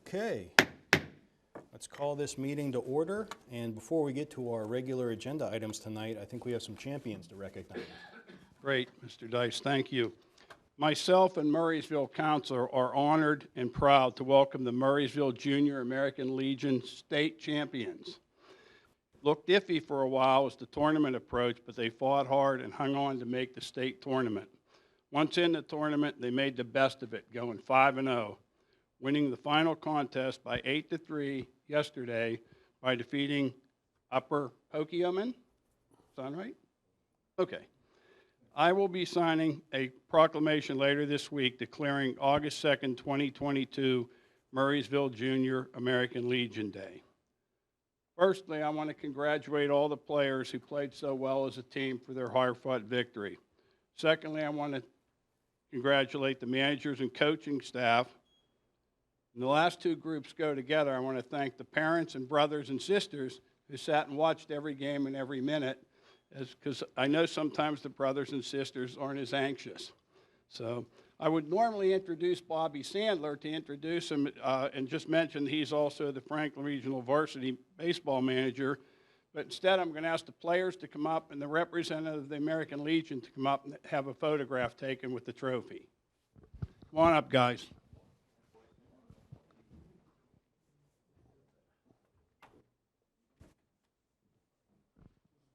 Okay, let's call this meeting to order. And before we get to our regular agenda items tonight, I think we have some champions to recognize. Great, Mr. Dice, thank you. Myself and Murraysville Council are honored and proud to welcome the Murraysville Junior American Legion state champions. Looked iffy for a while as the tournament approached, but they fought hard and hung on to make the state tournament. Once in the tournament, they made the best of it, going 5-0, winning the final contest by 8-3 yesterday by defeating Upper Pokiomen. Sound right? Okay. I will be signing a proclamation later this week declaring August 2nd, 2022, Murraysville Junior American Legion Day. Firstly, I want to congratulate all the players who played so well as a team for their hard-fought victory. Secondly, I want to congratulate the managers and coaching staff. And the last two groups go together. I want to thank the parents and brothers and sisters who sat and watched every game and every minute, because I know sometimes the brothers and sisters aren't as anxious. So I would normally introduce Bobby Sandler to introduce him and just mention he's also the Franklin Regional Varsity Baseball Manager. But instead, I'm going to ask the players to come up and the representative of the American Legion to come up and have a photograph taken with the trophy. Come on up, guys.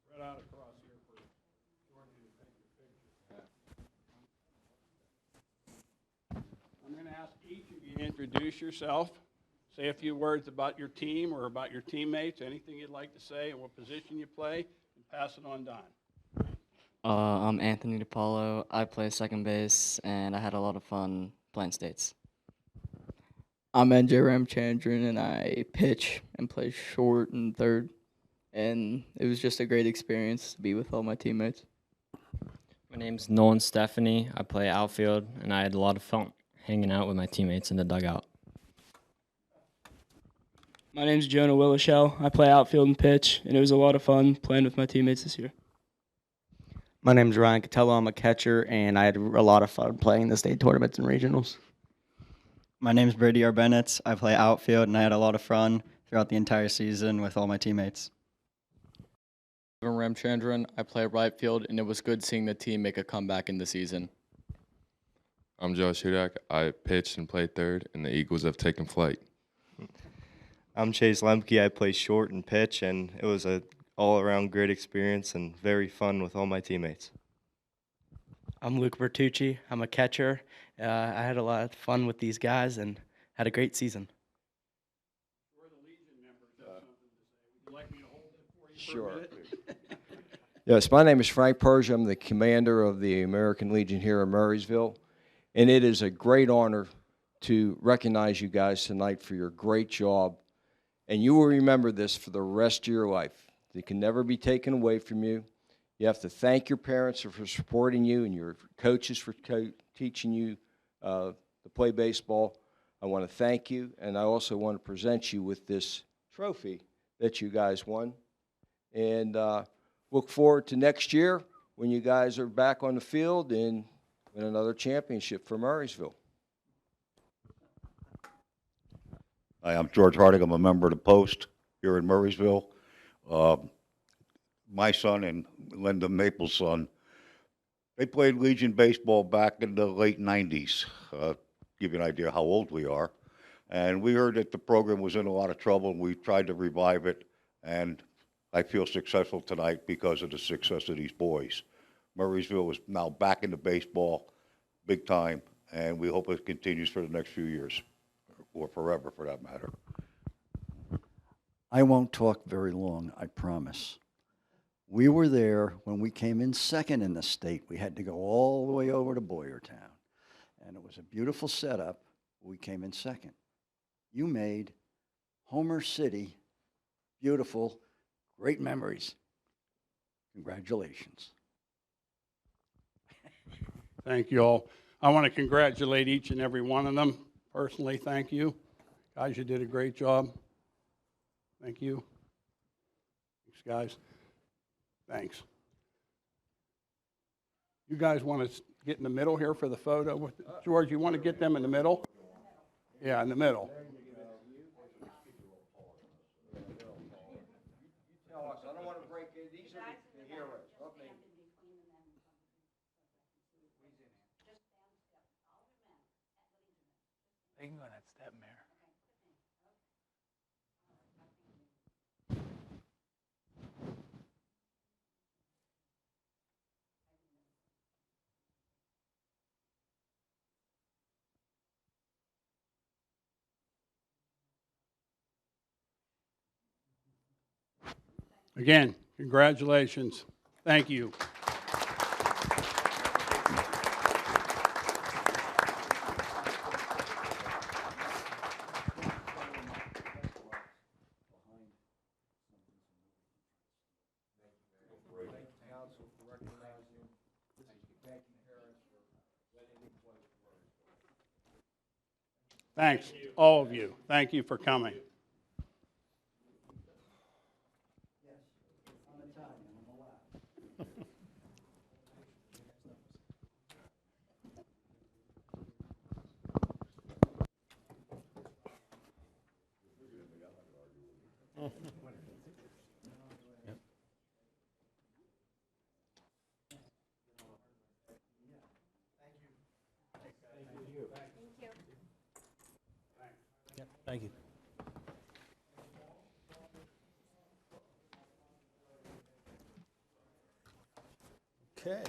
Spread out across here for Georgie to take your picture. I'm going to ask each of you to introduce yourself, say a few words about your team or about your teammates, anything you'd like to say, and what position you play, and pass it on down. I'm Anthony DiPaolo. I play second base, and I had a lot of fun playing states. I'm NJ Ramchandran, and I pitch and play short and third. And it was just a great experience to be with all my teammates. My name's Nolan Stephanie. I play outfield, and I had a lot of fun hanging out with my teammates in the dugout. My name's Jonah Willishell. I play outfield and pitch, and it was a lot of fun playing with my teammates this year. My name's Ryan Catello. I'm a catcher, and I had a lot of fun playing the state tournaments and regionals. My name's Brady Arbenitz. I play outfield, and I had a lot of fun throughout the entire season with all my teammates. I'm Ramchandran. I play right field, and it was good seeing the team make a comeback in the season. I'm Josh Hudak. I pitched and played third, and the Eagles have taken flight. I'm Chase Lemke. I play short and pitch, and it was a all-around great experience and very fun with all my teammates. I'm Luke Bertucci. I'm a catcher. I had a lot of fun with these guys and had a great season. We're the Legion members. Have something to say. Would you like me to hold it for you for a minute? Yes, my name is Frank Persia. I'm the commander of the American Legion here in Murraysville, and it is a great honor to recognize you guys tonight for your great job, and you will remember this for the rest of your life. It can never be taken away from you. You have to thank your parents for supporting you and your coaches for teaching you to play baseball. I want to thank you, and I also want to present you with this trophy that you guys won. And look forward to next year when you guys are back on the field and win another championship for Murraysville. Hi, I'm George Harding. I'm a member of the Post here in Murraysville. My son and Linda Maple's son, they played Legion baseball back in the late 90s. Give you an idea how old we are. And we heard that the program was in a lot of trouble, and we tried to revive it. And I feel successful tonight because of the success of these boys. Murraysville is now back into baseball, big time, and we hope it continues for the next few years, or forever for that matter. I won't talk very long, I promise. We were there when we came in second in the state. We had to go all the way over to Boyertown, and it was a beautiful setup. We came in second. You made Homer City beautiful. Great memories. Congratulations. Thank you all. I want to congratulate each and every one of them. Personally, thank you. Guys, you did a great job. Thank you. Thanks, guys. Thanks. You guys want to get in the middle here for the photo? George, you want to get them in the middle? Yeah, in the middle. us. I don't want to break it. These are the heroes, not me. They can go on that step, Mayor. Again, congratulations. Thank you. Thanks, all of you. Thank you for coming. Yep, thank you. Okay.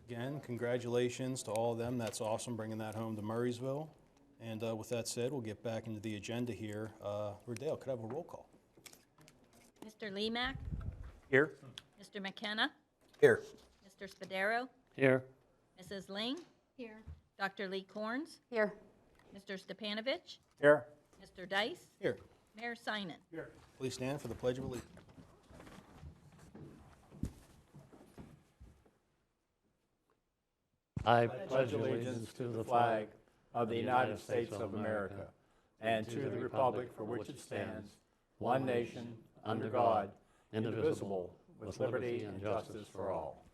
Again, congratulations to all of them. That's awesome, bringing that home to Murraysville. And with that said, we'll get back into the agenda here. Rodale, could I have a roll call? Mr. Lemak? Here. Mr. McKenna? Here. Mr. Spadaro? Here. Mrs. Ling? Here. Dr. Lee Corns? Here. Mr. Stepanovich? Here. Mr. Dice? Here. Mayor Sinan? Here. Please stand for the Pledge of Allegiance. I pledge allegiance to the flag of the United States of America and to the republic for which it stands, one nation, under God, indivisible, with liberty and justice for all.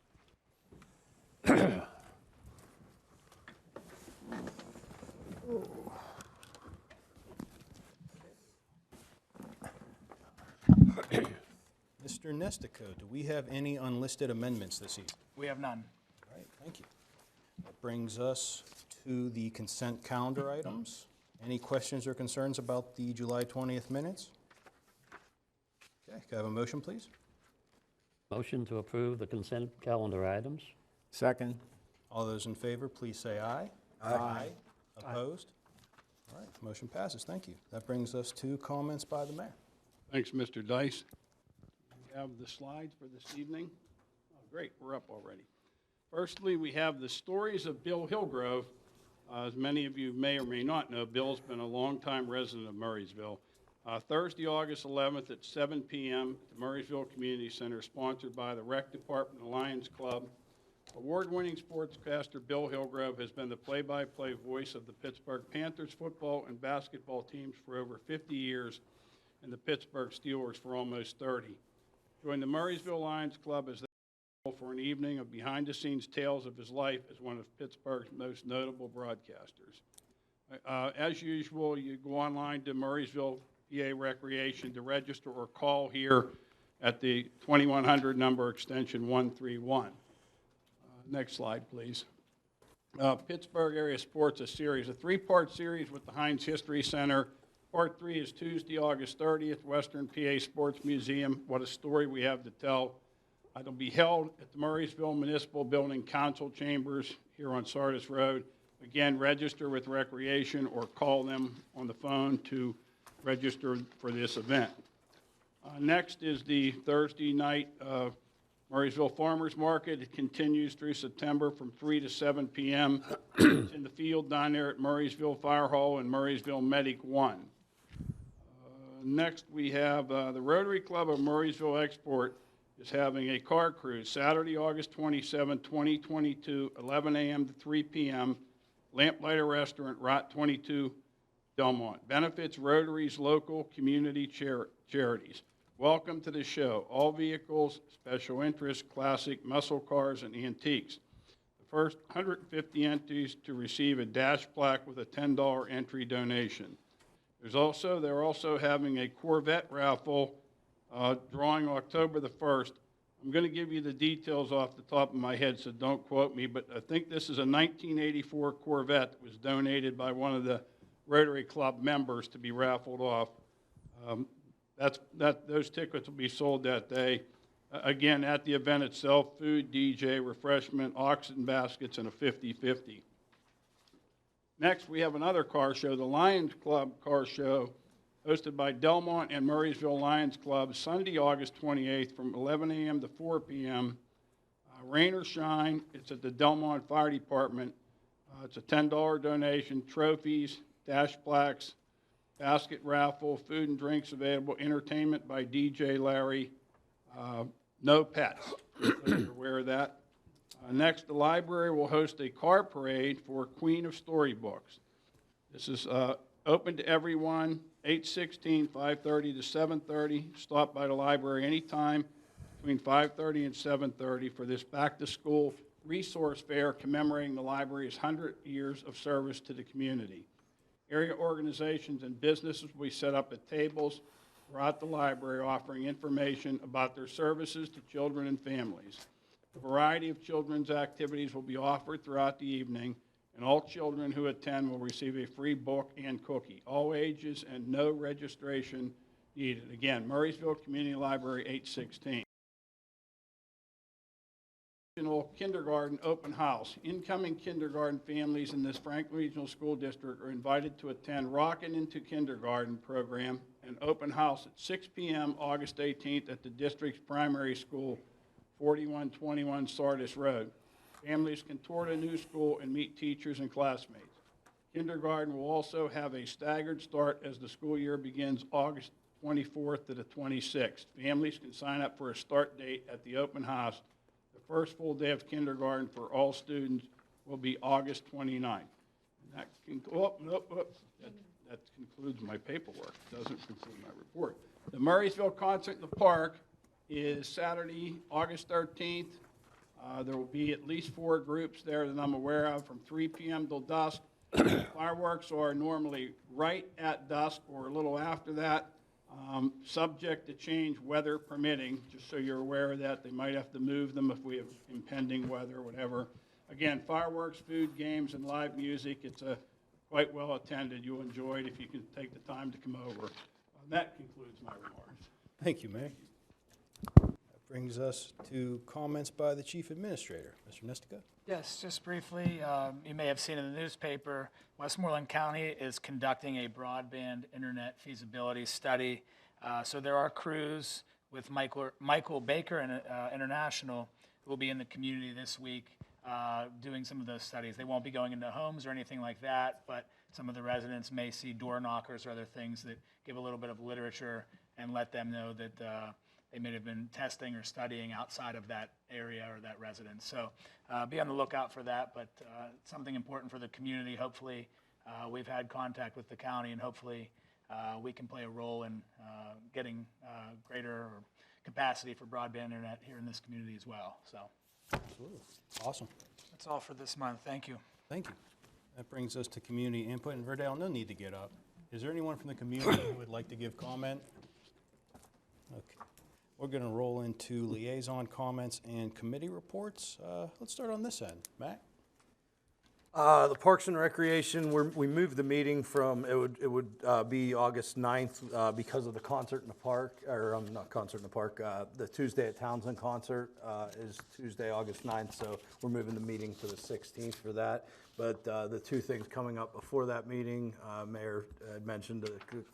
Mr. Nestico, do we have any unlisted amendments this evening? We have none. All right, thank you. That brings us to the consent calendar items. Any questions or concerns about the July 20th minutes? Okay, can I have a motion, please? Motion to approve the consent calendar items. Second. All those in favor, please say aye. Aye. Opposed? All right, motion passes. Thank you. That brings us to comments by the mayor. Thanks, Mr. Dice. We have the slides for this evening. Oh, great, we're up already. Firstly, we have the stories of Bill Hillgrove. As many of you may or may not know, Bill's been a longtime resident of Murraysville. Thursday, August 11th at 7 p.m. at the Murraysville Community Center, sponsored by the Rec Department and Lions Club. Award-winning sportscaster Bill Hillgrove has been the play-by-play voice of the Pittsburgh Panthers football and basketball teams for over 50 years and the Pittsburgh Steelers for almost 30. Join the Murraysville Lions Club as they go for an evening of behind-the-scenes tales of his life as one of Pittsburgh's most notable broadcasters. As usual, you go online to Murraysville PA Recreation to register or call here at the 2100 number extension 131. Next slide, please. Pittsburgh Area Sports, a series, a three-part series with the Heinz History Center. Part 3 is Tuesday, August 30th, Western PA Sports Museum. What a story we have to tell. It'll be held at the Murraysville Municipal Building Council Chambers here on Sardis Road. Again, register with Recreation or call them on the phone to register for this event. Next is the Thursday night Murraysville Farmers Market. It continues through September from 3 to 7 p.m. It's in the field down there at Murraysville Fire Hall and Murraysville Medic 1. Next, we have the Rotary Club of Murraysville Export is having a car cruise Saturday, August 27, 2022, 11 a.m. to 3 p.m. Lamplighter Restaurant, Route 22, Delmont. Benefits Rotary's local community charities. Welcome to the show. All vehicles, special interest, classic, muscle cars, and antiques. The first 150 entries to receive a dash plaque with a $10 entry donation. They're also having a Corvette raffle drawing October the 1st. I'm going to give you the details off the top of my head, so don't quote me, but I think this is a 1984 Corvette that was donated by one of the Rotary Club members to be raffled off. Those tickets will be sold that day. Again, at the event itself, food, DJ, refreshment, auction baskets, and a 50-50. Next, we have another car show, the Lions Club Car Show, hosted by Delmont and Murraysville Lions Club, Sunday, August 28th from 11 a.m. to 4 p.m. Rain or shine, it's at the Delmont Fire Department. It's a $10 donation, trophies, dash plaques, basket raffle, food and drinks available, entertainment by DJ Larry, no pets, so you're aware of that. Next, the library will host a car parade for Queen of Storybooks. This is open to everyone, 8/16, 5:30 to 7:30. Stop by the library anytime between 5:30 and 7:30 for this back-to-school resource fair commemorating the library's 100 years of service to the community. Area organizations and businesses will be set up at tables throughout the library offering information about their services to children and families. A variety of children's activities will be offered throughout the evening, and all children who attend will receive a free book and cookie. All ages and no registration needed. Again, Murraysville Community Library, 816. Kindergarten open house. Incoming kindergarten families in this Franklin Regional School District are invited to attend Rockin' Into Kindergarten program and open house at 6 p.m. August 18th at the district's primary school, 4121 Sardis Road. Families can tour the new school and meet teachers and classmates. Kindergarten will also have a staggered start as the school year begins August 24th to the 26th. Families can sign up for a start date at the open house. The first full day of kindergarten for all students will be August 29th. And that concludes my paperwork. It doesn't conclude my report. The Murraysville Concert in the Park is Saturday, August 13th. There will be at least 4 groups there that I'm aware of from 3 p.m. till dusk. Fireworks are normally right at dusk or a little after that, subject to change weather permitting, just so you're aware of that. They might have to move them if we have impending weather or whatever. Again, fireworks, food, games, and live music. It's quite well attended. You'll enjoy it if you can take the time to come over. That concludes my remarks. Thank you, Mayor. That brings us to comments by the Chief Administrator. Mr. Nestica? Yes, just briefly, you may have seen in the newspaper, Westmoreland County is conducting a broadband internet feasibility study. So there are crews with Michael Baker International who will be in the community this week doing some of those studies. They won't be going into homes or anything like that, but some of the residents may see door knockers or other things that give a little bit of literature and let them know that they may have been testing or studying outside of that area or that residence. So be on the lookout for that, but it's something important for the community. Hopefully we've had contact with the county, and hopefully we can play a role in getting greater capacity for broadband internet here in this community as well. So, absolutely. Awesome. That's all for this month. Thank you. Thank you. That brings us to community input. And Verdale, no need to get up. Is there anyone from the community who would like to give comment? Okay. We're going to roll into liaison comments and committee reports. Let's start on this end. Matt? The Parks and Recreation, we moved the meeting from, it would be August 9th because of the concert in the park, or not concert in the park, the Tuesday at Townsend concert is Tuesday, August 9th, so we're moving the meeting to the 16th for that. But the 2 things coming up before that meeting, Mayor had mentioned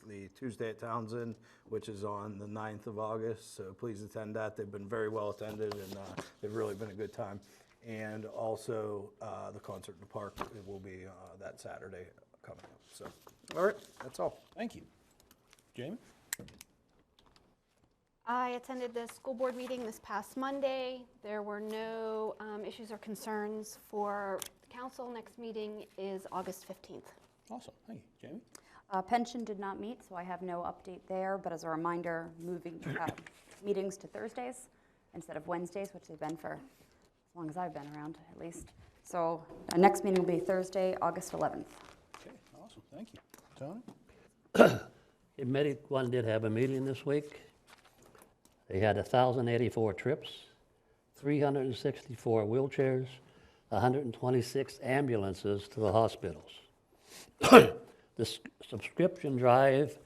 the Tuesday at Townsend, which is on the 9th of August, so please attend that. They've been very well attended, and they've really been a good time. And also the concert in the park, it will be that Saturday coming up. So, all right, that's all. Thank you. Jamie? I attended the school board meeting this past Monday. There were no issues or concerns for the council. Next meeting is August 15th. Awesome. Thank you. Jamie? Pension did not meet, so I have no update there. But as a reminder, moving meetings to Thursdays instead of Wednesdays, which they've been for as long as I've been around, at least. So our next meeting will be Thursday, August 11th. Okay, awesome. Thank you. Tony? Medic One did have a meeting this week. They had 1,084 trips, 364 wheelchairs, 126 ambulances to the hospitals. The subscription drive,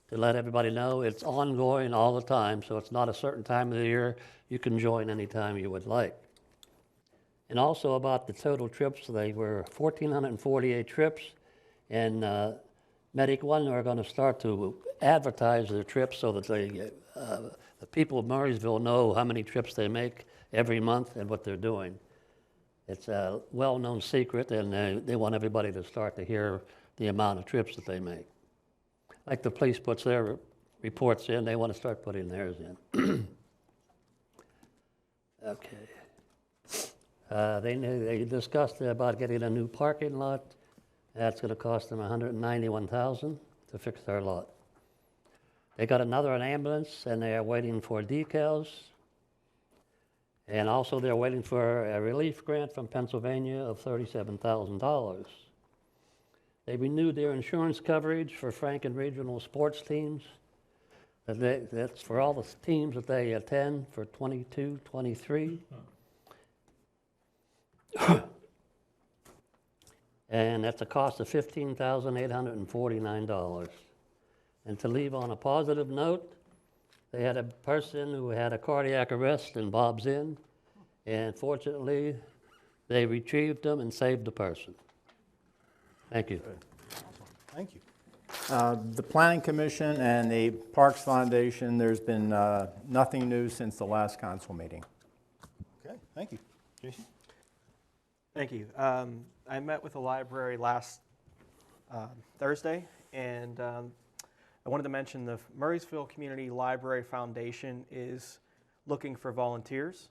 to let everybody know, it's ongoing all the time, so it's not a certain time of the year. You can join anytime you would like. And also about the total trips, they were 1,448 trips, and Medic One are going to start to advertise their trips so that the people of Murraysville know how many trips they make every month and what they're doing. It's a well-known secret, and they want everybody to start to hear the amount of trips that they make. Like the police puts their reports in, they want to start putting theirs in. Okay. They discussed about getting a new parking lot. That's going to cost them $191,000 to fix their lot. They got an ambulance, and they are waiting for decals. And also they're waiting for a relief grant from Pennsylvania of $37,000. They renewed their insurance coverage for Franken Regional sports teams. That's for all the teams that they attend for 22, 23. And that's a cost of $15,849. And to leave on a positive note, they had a person who had a cardiac arrest in Bob's Inn, and fortunately, they retrieved him and saved the person. Thank you. Thank you. The Planning Commission and the Parks Foundation, there's been nothing new since the last council meeting. Okay, thank you. Jason? Thank you. I met with the library last Thursday, and I wanted to mention the Murraysville Community Library Foundation is looking for volunteers,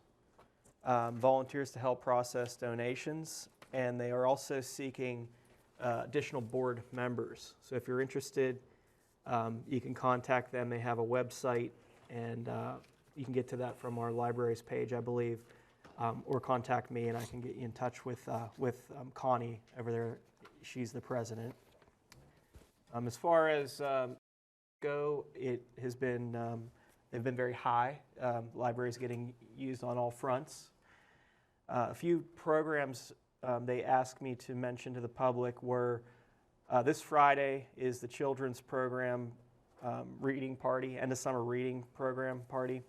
volunteers to help process donations, and they are also seeking additional board members. So if you're interested, you can contact them. They have a website, and you can get to that from our library's page, I believe, or contact me, and I can get you in touch with Connie over there. She's the president. As far as go, it has been, they've been very high. Libraries getting used on all fronts. A few programs they asked me to mention to the public were this Friday is the children's program reading party, end of summer reading program party.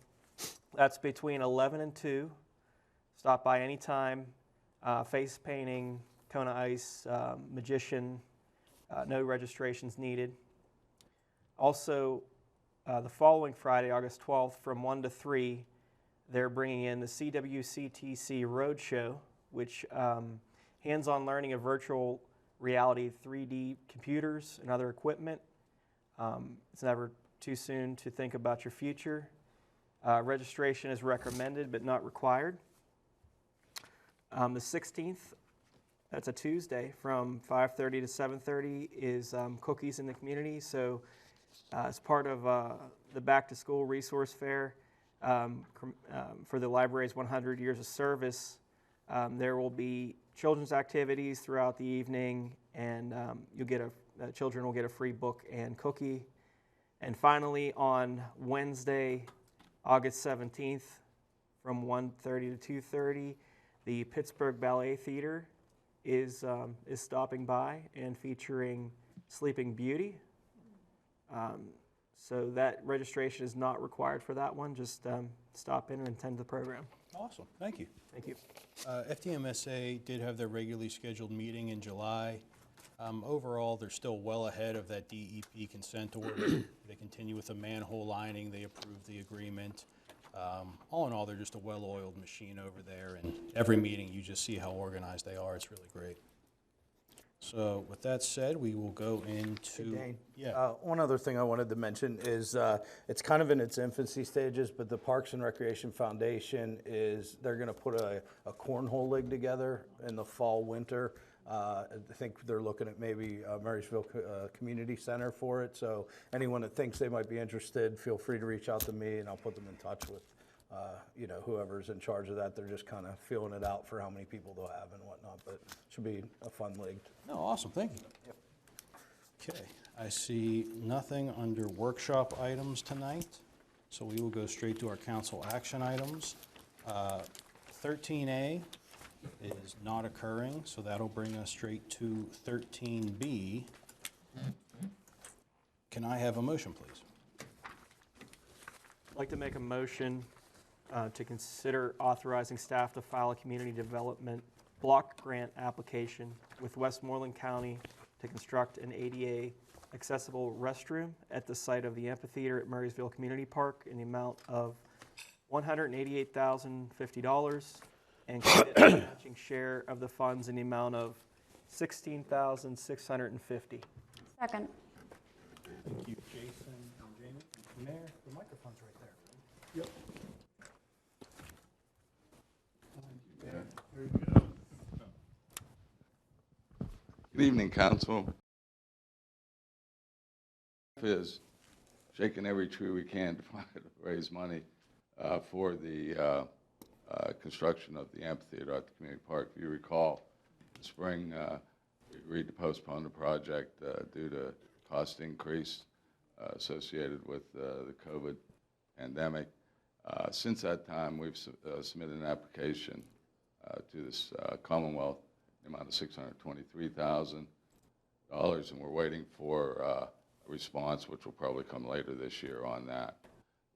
That's between 11 and 2. Stop by anytime. Face painting, Kona Ice, magician, no registrations needed. Also, the following Friday, August 12th, from 1 to 3, they're bringing in the CWCTC Roadshow, which hands-on learning of virtual reality 3D computers and other equipment. It's never too soon to think about your future. Registration is recommended but not required. The 16th, that's a Tuesday, from 5:30 to 7:30 is Cookies in the Community. So as part of the Back to School Resource Fair for the library's 100 years of service, there will be children's activities throughout the evening, and you'll get children will get a free book and cookie. And finally, on Wednesday, August 17th, from 1:30 to 2:30, the Pittsburgh Ballet Theater is stopping by and featuring Sleeping Beauty. So that registration is not required for that one. Just stop in and attend the program. Awesome, thank you. Thank you. FTMSA did have their regularly scheduled meeting in July. Overall, they're still well ahead of that DEP consent order. They continue with the manhole lining. They approved the agreement. All in all, they're just a well-oiled machine over there, and every meeting you just see how organized they are. It's really great. So with that said, we will go into... Hey, Dane. Yeah. One other thing I wanted to mention is it's kind of in its infancy stages, but the Parks and Recreation Foundation they're going to put a cornhole league together in the fall, winter. I think they're looking at maybe Murraysville Community Center for it. So anyone that thinks they might be interested, feel free to reach out to me, and I'll put them in touch with whoever's in charge of that. They're just kind of feeling it out for how many people they'll have and whatnot, but it should be a fun league. No, awesome, thank you. Yep. Okay, I see nothing under workshop items tonight. So we will go straight to our council action items. 13A is not occurring, so that'll bring us straight to 13B. Can I have a motion, please? I'd like to make a motion to consider authorizing staff to file a community development block grant application with Westmoreland County to construct an ADA accessible restroom at the site of the amphitheater at Murraysville Community Park in the amount of $188,050 and commit a matching share of the funds in the amount of $16,650. Second. Thank you, Jason and Jamie. Mayor, the microphone's right there. Yep. Good evening, Council. Is shaking every tree we can to raise money for the construction of the amphitheater at the community park. If you recall, in spring, we agreed to postpone the project due to cost increase associated with the COVID pandemic. Since that time, we've submitted an application to this Commonwealth in the amount of $623,000, and we're waiting for a response, which will probably come later this year on that.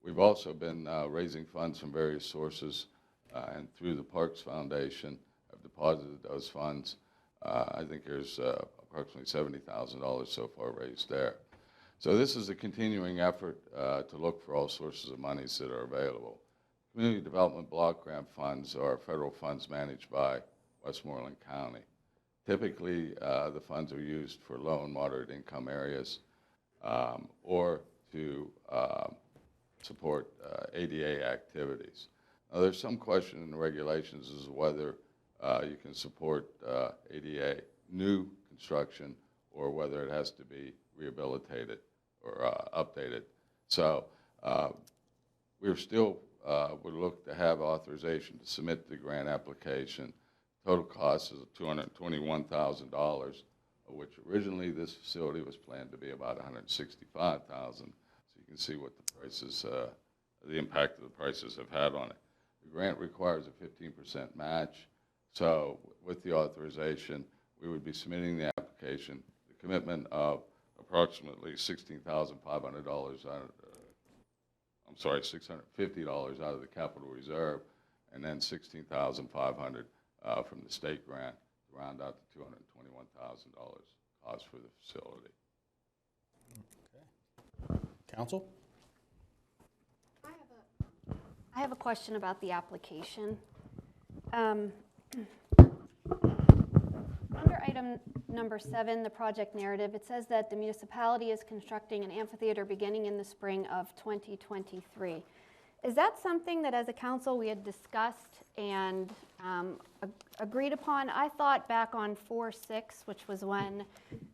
We've also been raising funds from various sources, and through the Parks Foundation, have deposited those funds. I think there's approximately $70,000 so far raised there. So this is a continuing effort to look for all sources of monies that are available. Community Development Block Grant funds are federal funds managed by Westmoreland County. Typically, the funds are used for low and moderate income areas or to support ADA activities. Now, there's some question in the regulations as to whether you can support ADA new construction or whether it has to be rehabilitated or updated. So we're still would look to have authorization to submit the grant application. Total cost is $221,000, of which originally this facility was planned to be about $165,000. So you can see what the prices, the impact of the prices have had on it. The grant requires a 15% match. So with the authorization, we would be submitting the application, the commitment of approximately $16,500 $650 out of the capital reserve, and then $16,500 from the state grant to round out the $221,000 cost for the facility. Okay. Council? I have a question about the application. Under item number 7, the project narrative, it says that the municipality is constructing an amphitheater beginning in the spring of 2023. Is that something that as a council we had discussed and agreed upon? I thought back on 4/6, which was when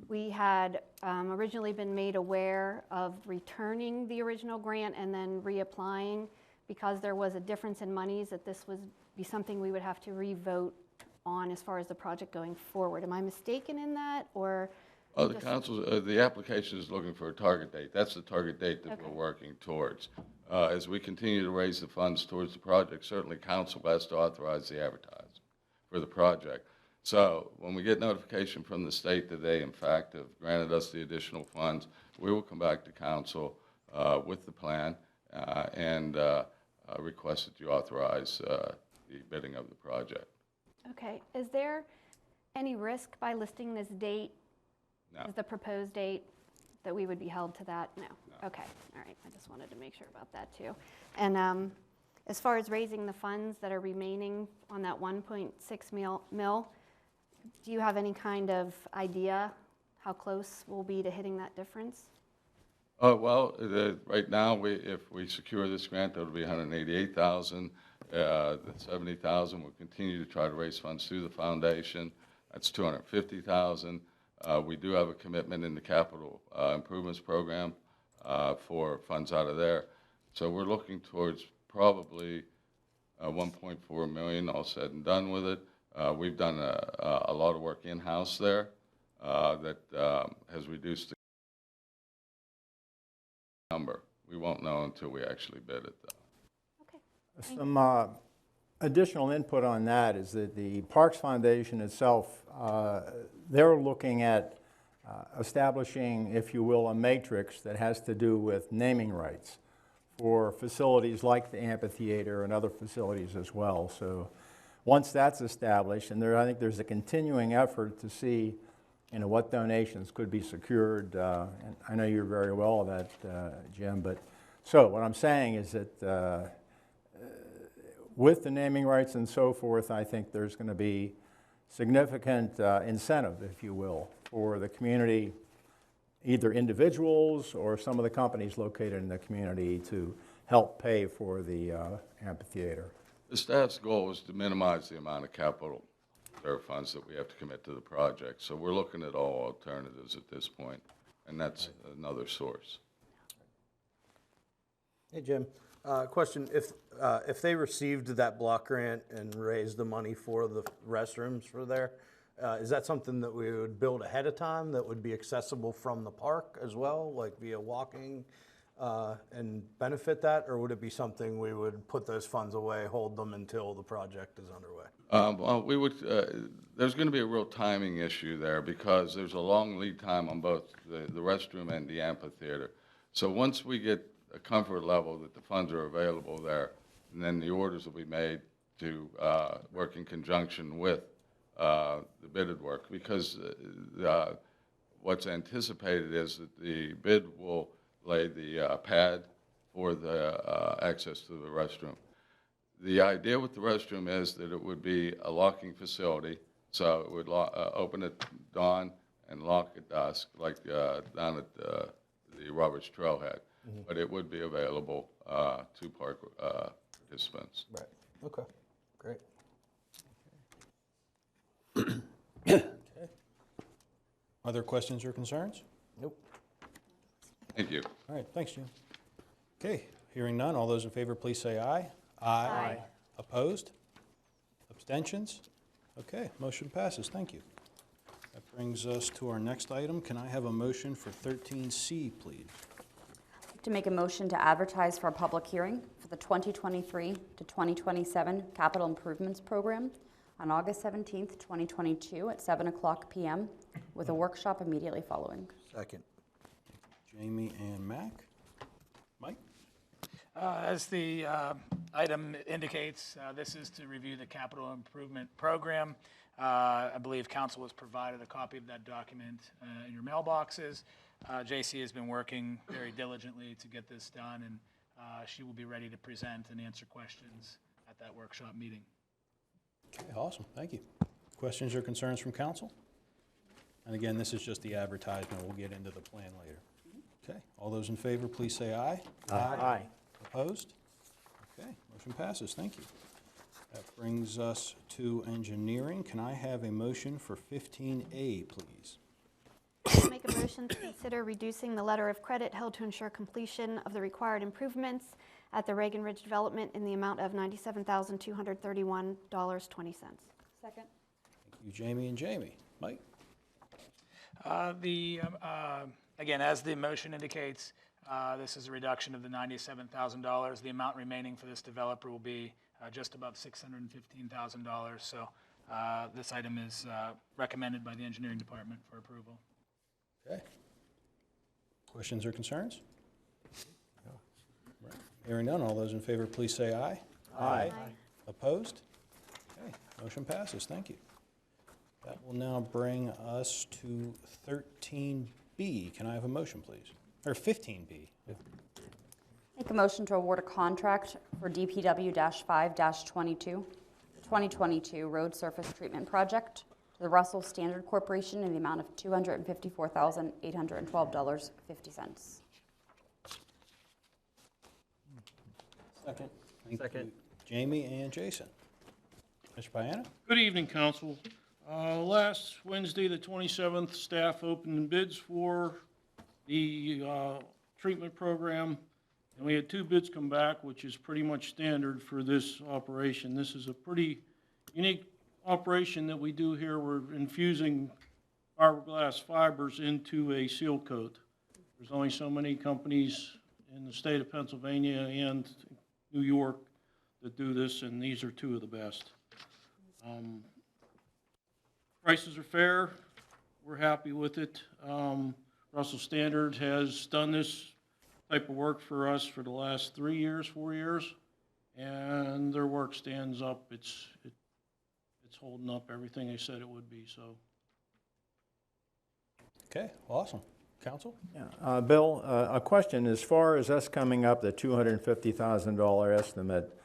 we had originally been made aware of returning the original grant and then reapplying because there was a difference in monies, that this would be something we would have to re-vote on as far as the project going forward. Am I mistaken in that, or? The council, the application is looking for a target date. That's the target date that we're working towards. As we continue to raise the funds towards the project, certainly council has to authorize the advertising for the project. So when we get notification from the state that they, in fact, have granted us the additional funds, we will come back to council with the plan and request that you authorize the bidding of the project. Okay. Is there any risk by listing this date as the proposed date that we would be held to that? No. Okay. All right. I just wanted to make sure about that too. And as far as raising the funds that are remaining on that 1.6 mil, do you have any kind of idea how close we'll be to hitting that difference? Well, right now, if we secure this grant, that'll be $188,000. The $70,000 will continue to try to raise funds through the foundation. That's $250,000. We do have a commitment in the capital improvements program for funds out of there. So we're looking towards probably $1.4 million, all said and done with it. We've done a lot of work in-house there that has reduced the number. We won't know until we actually bid it, though. Some additional input on that is that the Parks Foundation itself, they're looking at establishing, if you will, a matrix that has to do with naming rights for facilities like the amphitheater and other facilities as well. So once that's established, and I think there's a continuing effort to see what donations could be secured. And I know you're very well of that, Jim. But so what I'm saying is that with the naming rights and so forth, I think there's going to be significant incentive, if you will, for the community, either individuals or some of the companies located in the community to help pay for the amphitheater. The staff's goal is to minimize the amount of capital reserve funds that we have to commit to the project. So we're looking at all alternatives at this point, and that's another source. Hey, Jim. Question, if they received that block grant and raised the money for the restrooms for there, is that something that we would build ahead of time that would be accessible from the park as well, like via walking, and benefit that? Or would it be something we would put those funds away, hold them until the project is underway? Well, we would, there's going to be a real timing issue there because there's a long lead time on both the restroom and the amphitheater. So once we get a comfort level that the funds are available there, and then the orders will be made to work in conjunction with the bidded work, because what's anticipated is that the bid will lay the pad for the access to the restroom. The idea with the restroom is that it would be a locking facility, so it would open at dawn and lock at dusk, like down at the Roberts Trailhead. Mm-hmm. But it would be available to park participants. Right. Okay. Great. Okay. Other questions or concerns? Nope. Thank you. All right, thanks, Jim. Okay, hearing none, all those in favor, please say aye. Aye. Opposed? Abstentions? Okay, motion passes. Thank you. That brings us to our next item. Can I have a motion for 13C, please? To make a motion to advertise for a public hearing for the 2023 to 2027 Capital Improvements Program on August 17th, 2022 at 7:00 p.m. with a workshop immediately following. Second. Jamie and Mac. Mike? As the item indicates, this is to review the capital improvement program. I believe council was provided a copy of that document in your mailboxes. JC has been working very diligently to get this done, and she will be ready to present and answer questions at that workshop meeting. Okay, awesome. Thank you. Questions or concerns from council? And again, this is just the advertisement. We'll get into the plan later. Okay, all those in favor, please say aye. Aye. Opposed? Okay, motion passes. Thank you. That brings us to engineering. Can I have a motion for 15A, please? Make a motion to consider reducing the letter of credit held to ensure completion of the required improvements at the Reagan Ridge development in the amount of $97,231.20. Second. Thank you, Jamie and Jamie. Mike? Again, as the motion indicates, this is a reduction of the $97,000. The amount remaining for this developer will be just above $615,000. So this item is recommended by the engineering department for approval. Okay. Questions or concerns? Right. Hearing none, all those in favor, please say aye. Aye. Opposed? Okay, motion passes. Thank you. That will now bring us to 13B. Can I have a motion, please? Or 15B. Make a motion to award a contract for DPW-5-22 2022 Road Surface Treatment Project to the Russell Standard Corporation in the amount of $254,812.50. Second. Thank you, Jamie and Jason. Mr. Piana? Good evening, Council. Last Wednesday, the 27th, staff opened bids for the treatment program, and we had 2 bids come back, which is pretty much standard for this operation. This is a pretty unique operation that we do here. We're infusing fiberglass fibers into a seal coat. There's only so many companies in the state of Pennsylvania and New York that do this, and these are two of the best. Prices are fair. We're happy with it. Russell Standard has done this type of work for us for the last 3 years, 4 years, and their work stands up. It's holding up everything they said it would be, so. Okay, awesome. Council? Yeah. Bill, a question. As far as us coming up, the $250,000 estimate,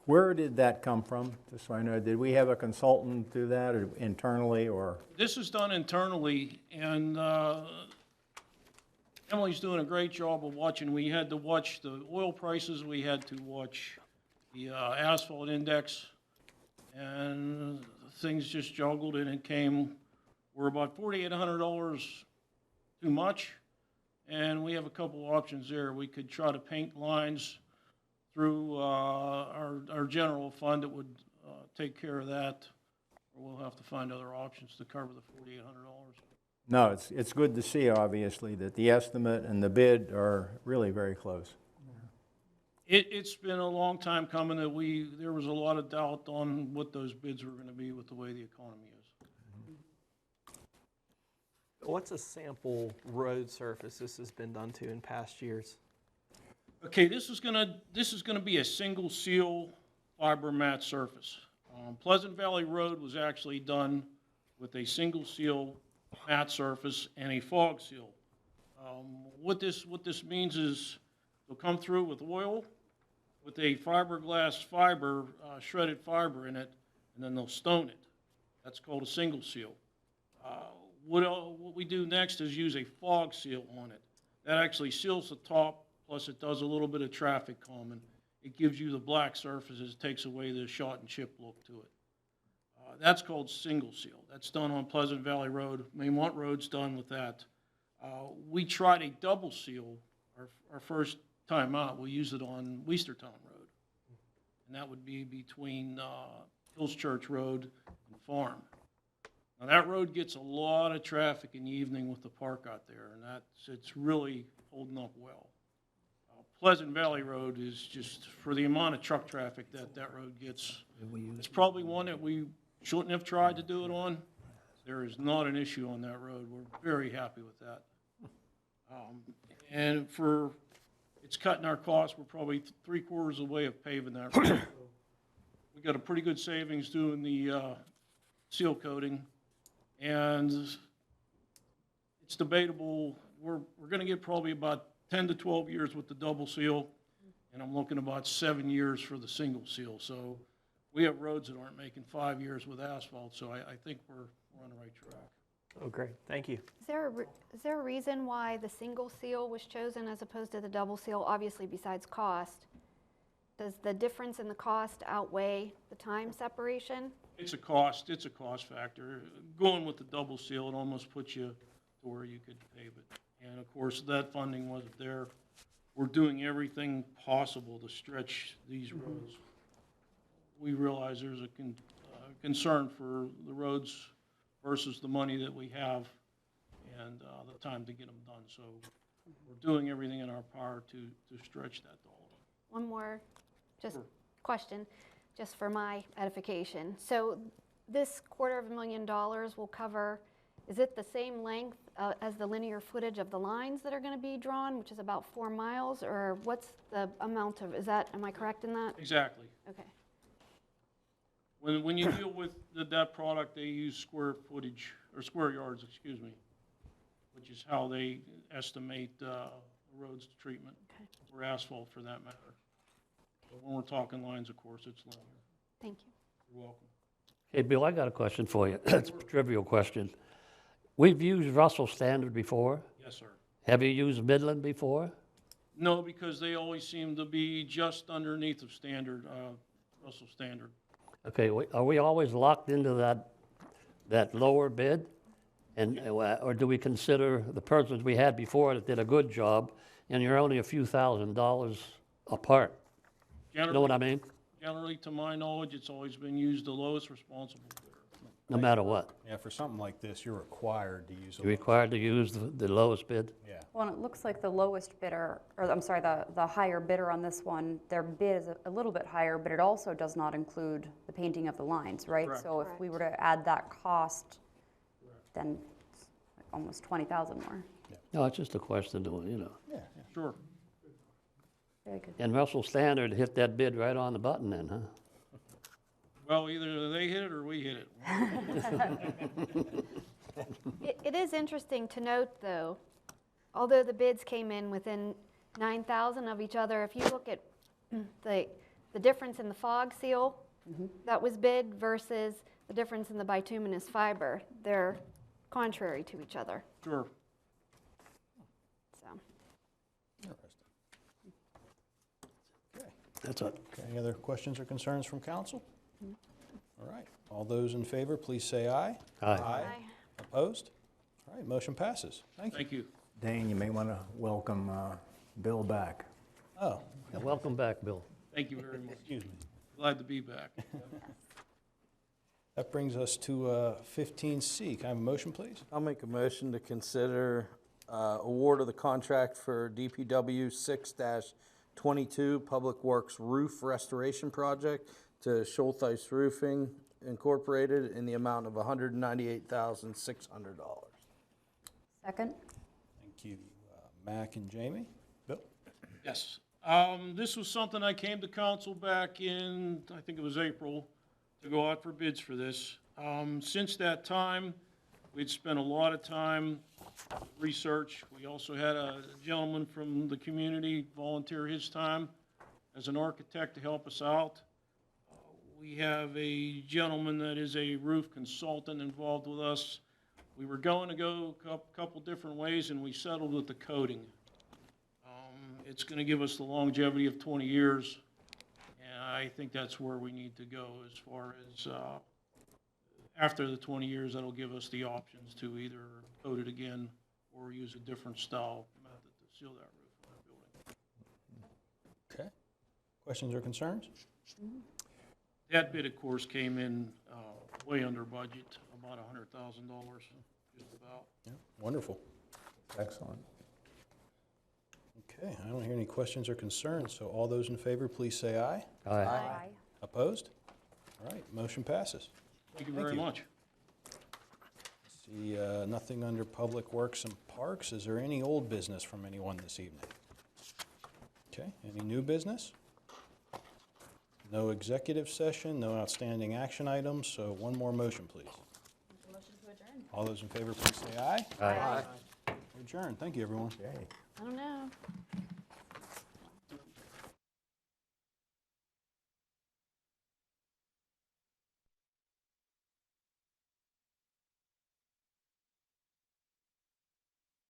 where did that come from? Just so I know, did we have a consultant do that or internally or? This is done internally, and Emily's doing a great job of watching. We had to watch the oil prices, we had to watch the asphalt index, and things just juggled, and it came, we're about $4,800 too much, and we have a couple options there. We could try to paint lines through our general fund that would take care of that, or we'll have to find other options to cover the $4,800. No, it's good to see, obviously, that the estimate and the bid are really very close. It's been a long time coming that there was a lot of doubt on what those bids were going to be with the way the economy is. What's a sample road surface this has been done to in past years? Okay, this is gonna be a single seal fiber mat surface. Pleasant Valley Road was actually done with a single seal mat surface and a fog seal. What this means is they'll come through with oil, with a fiberglass fiber, shredded fiber in it, and then they'll stone it. That's called a single seal. What we do next is use a fog seal on it. That actually seals the top, plus it does a little bit of traffic calming. It gives you the black surfaces, it takes away the shot and chip look to it. That's called single seal. That's done on Pleasant Valley Road. Maymont Road's done with that. We tried a double seal our first time out. We used it on Westertown Road. And that would be between Hills Church Road and Farm. Now that road gets a lot of traffic in the evening with the park out there, and it's really holding up well. Pleasant Valley Road is just, for the amount of truck traffic that road gets, it's probably one that we shouldn't have tried to do it on. There is not an issue on that road. We're very happy with that. And it's cutting our costs. We're probably 3/4 of the way of paving that road. So we got a pretty good savings doing the seal coating, and it's debatable. We're going to get probably about 10 to 12 years with the double seal, and I'm looking about 7 years for the single seal. So we have roads that aren't making 5 years with asphalt, so I think we're on the right track. Oh, great. Thank you. Is there a reason why the single seal was chosen as opposed to the double seal, obviously besides cost? Does the difference in the cost outweigh the time separation? It's a cost factor. Going with the double seal, it almost puts you to where you could pave it. And of course, that funding wasn't there. We're doing everything possible to stretch these roads. We realize there's a concern for the roads versus the money that we have and the time to get them done. So we're doing everything in our power to stretch that dollar. One more question, just for my edification. So this $250,000 will cover, is it the same length as the linear footage of the lines that are going to be drawn, which is about 4 miles, or what's the amount of, am I correct in that? Exactly. Okay. When you deal with that product, they use square footage, or square yards, excuse me, which is how they estimate roads treatment, or asphalt for that matter. But when we're talking lines, of course, it's longer. Thank you. You're welcome. Hey, Bill, I got a question for you. It's a trivial question. We've used Russell Standard before. Yes, sir. Have you used Midland before? No, because they always seem to be just underneath of standard, Russell Standard. Okay, are we always locked into that lower bid? And, or do we consider the persons we had before that did a good job, and you're only a few $1,000s apart? You know what I mean? Generally, to my knowledge, it's always been used the lowest responsible bidder. no matter what. Yeah, for something like this, you're required to use a You're required to use the lowest bid? Yeah. Well, and it looks like the lowest bidder, or I'm sorry, the higher bidder on this one, their bid is a little bit higher, but it also does not include the painting of the lines, right? Correct. So if we were to add that cost, then it's like almost 20,000 more. No, it's just a question of, you know. Yeah, Sure. Very good. And Russell Standard hit that bid right on the button then, huh? Well, either they hit it or we hit it. It is interesting to note, though, although the bids came in within 9,000 of each other, if you look at the difference in the fog seal that was bid versus the difference in the bituminous fiber, they're contrary to each other. Sure. So, That's it. Okay, any other questions or concerns from council? All right, all those in favor, please say aye. Aye. Opposed? All right, motion passes. Thank you. Thank you. Dane, you may want to welcome Bill back. Oh, Yeah, welcome back, Bill. Thank you very much. excuse me. Glad to be back. That brings us to 15C. Can I have a motion, please? I'll make a motion to consider award of the contract for DPW 6-22 Public Works Roof Restoration Project to Schultheis Roofing Incorporated in the amount of $198,600. Second? Thank you, Mac and Jamie. Bill? Yes. This was something I came to council back in, I think it was April, to go out for bids for this. Since that time, we'd spent a lot of time research. We also had a gentleman from the community volunteer his time as an architect to help us out. We have a gentleman that is a roof consultant involved with us. We were going to go a couple different ways, and we settled with the coating. It's going to give us the longevity of 20 years, and I think that's where we need to go as far as after the 20 years, that'll give us the options to either coat it again or use a different style method to seal that roof on our building. Okay. Questions or concerns? That bid, of course, came in way under budget, about $100,000, just about. Yeah, wonderful. Excellent. Okay, I don't hear any questions or concerns, so all those in favor, please say aye. Aye. Opposed? All right, motion passes. Thank you very much. See, nothing under Public Works and Parks. Is there any old business from anyone this evening? Okay, any new business? No executive session, no outstanding action items, so one more motion, please. Motion to adjourn. All those in favor, please say aye. Aye. Adjourn. Thank you, everyone. I don't know.